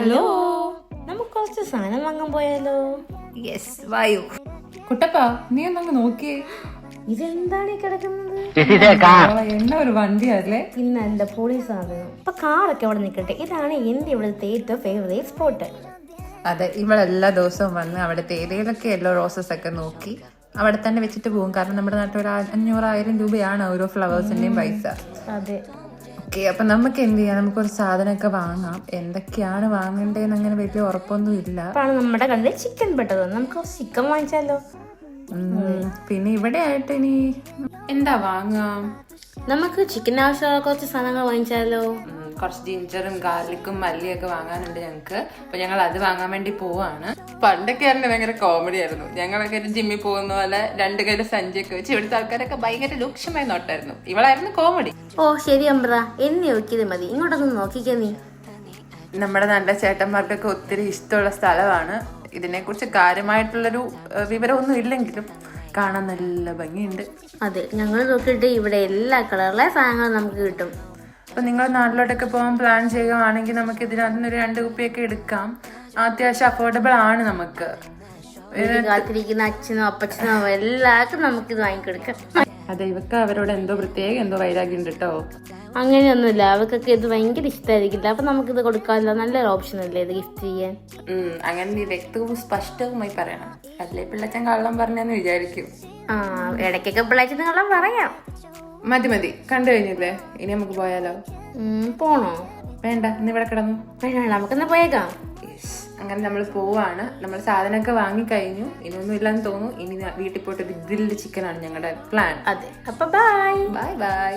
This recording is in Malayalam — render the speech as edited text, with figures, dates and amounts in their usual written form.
ഹലോ, നമുക്ക് കുറച്ച് സാധനം വാങ്ങാൻ പോയാലോ? യെസ്, വായു. കുട്ടപ്പ, നീ ഒന്നങ്ങ് നോക്കിയേ. ഇതെന്താണ് ഈ കിടക്കുന്നത്? എണ്ണ ഒരു വണ്ടിയല്ലേ? പിന്നല്ല, പൊളി സാധനം. അപ്പൊ കാറൊക്കെ അവിടെ നിൽക്കട്ടെ. ഇതാണ് എന്റെ ഇവിടുത്തെ ഏറ്റവും ഫേവറേറ്റ് സ്പോട്ട്. അതെ, ഇവിടെ എല്ലാ ദിവസവും വന്ന് അവിടുത്തെ ഏരിയയിലൊക്കെ യെല്ലോ റോസസ് ഒക്കെ നോക്കി അവിടെ തന്നെ വെച്ചിട്ട് പോകും. കാരണം നമ്മുടെ നാട്ടിൽ ഒരു 500,000 രൂപയാണ് ഓരോ ഫ്ലവേഴ്സിന്റെയും പൈസ. അതെ. ഓക്കെ, അപ്പൊ നമുക്ക് എന്ത് ചെയ്യാം, നമുക്കൊരു സാധനമൊക്കെ വാങ്ങാം. എന്തൊക്കെയാണ് വാങ്ങണ്ടേന്ന് അങ്ങനെ വലിയ ഉറപ്പൊന്നും ഇല്ല. അപ്പാണ് നമ്മുടെ കണ്ണിൽ ചിക്കൻ പെട്ടത്. നമുക്ക് ചിക്കൻ വാങ്ങിച്ചാലോ? പിന്നെ ഇവിടെ ആയിട്ട് ഇനി എന്താ വാങ്ങാം? നമുക്ക് ചിക്കൻ ആവശ്യമുള്ള കുറച്ച് സാധനങ്ങൾ വാങ്ങിച്ചാലോ? കുറച്ച് ജിഞ്ചറും ഗാർലിക്കും മല്ലിയൊക്കെ വാങ്ങാനുണ്ട് ഞങ്ങൾക്ക്. അപ്പൊ ഞങ്ങൾ അത് വാങ്ങാൻ വേണ്ടി പോവാണ്. പണ്ടൊക്കെ ആയിരുന്നു ഭയങ്കര കോമഡി ആയിരുന്നു. ഞങ്ങളൊക്കെ ജിമ്മിൽ പോകുന്ന പോലെ 2 കയ്യില് സഞ്ചിയൊക്കെ വെച്ച് ഇവിടുത്തെ ആൾക്കാരൊക്കെ ഭയങ്കര രൂക്ഷമായി നോട്ടായിരുന്നു. ഇവളായിരുന്നു കോമഡി. ഓ ശരി അമ്പ്ര, എന്നെ നോക്കിയത് മതി. ഇങ്ങോട്ടൊന്ന് നോക്കിക്കേ നീ. നമ്മുടെ നല്ല ചേട്ടന്മാർക്കൊക്കെ ഒത്തിരി ഇഷ്ടമുള്ള സ്ഥലമാണ്. ഇതിനെക്കുറിച്ച് കാര്യമായിട്ടുള്ളൊരു വിവരമൊന്നും ഇല്ലെങ്കിലും കാണാൻ നല്ല ഭംഗിയുണ്ട്. അതെ, ഞങ്ങൾ നോക്കിയിട്ട് ഇവിടെ എല്ലാ കളറിലെ സാധനങ്ങളും നമുക്ക് കിട്ടും. അപ്പൊ നിങ്ങൾ നാട്ടിലോട്ടൊക്കെ പോകാൻ പ്ലാൻ ചെയ്യുകയാണെങ്കിൽ നമുക്ക് ഇതിനകത്ത് നിന്ന് ഒരു 2 കുപ്പിയൊക്കെ എടുക്കാം. അത്യാവശ്യം അഫോർഡബിൾ ആണ് നമുക്ക്. കാത്തിരിക്കുന്ന അച്ഛനോ അപ്പച്ചനോ എല്ലാവർക്കും നമുക്കിത് വാങ്ങിക്കൊടുക്കാം. അതെ, ഇവക്ക് അവരോട് എന്തോ എന്തോ വൈരാഗ്യം ഉണ്ട് കേട്ടോ. അങ്ങനെയൊന്നുമില്ല, അവർക്കൊക്കെ ഇത് ഭയങ്കര ഇഷ്ടമായിരിക്കില്ല. അപ്പൊ നമുക്കിത് കൊടുക്കാമല്ലോ. നല്ലൊരു ഓപ്ഷൻ അല്ലേ ഇത് ഗിഫ്റ്റ് ചെയ്യാൻ. അങ്ങനെ നീ വ്യക്തവും സ്പഷ്ടവുമായി പറയണം. അല്ലേ പിള്ളച്ചൻ കള്ളം പറഞ്ഞെന്ന് വിചാരിക്കും. ഇടയ്ക്കൊക്കെ പിള്ളേച്ചന് കള്ളം പറയാം. മതി, കണ്ടു കഴിഞ്ഞില്ലേ? ഇനി നമുക്ക് പോയാലോ? പോണോ? വേണ്ട, ഇന്ന് ഇവിടെ കിടന്നു. വേണ്ട, നമുക്കെന്നാ പോയേക്കാം. അങ്ങനെ നമ്മൾ പോവാണ്. നമ്മൾ സാധനമൊക്കെ വാങ്ങിക്കഴിഞ്ഞു. ഇനിയൊന്നും ഇല്ലാന്ന് തോന്നുന്നു. ഇനി വീട്ടിൽ പോയിട്ട് ഗ്രിൽഡ് ചിക്കൻ ആണ് ഞങ്ങളുടെ പ്ലാൻ. അതെ, അപ്പൊ ബൈ. ബൈ.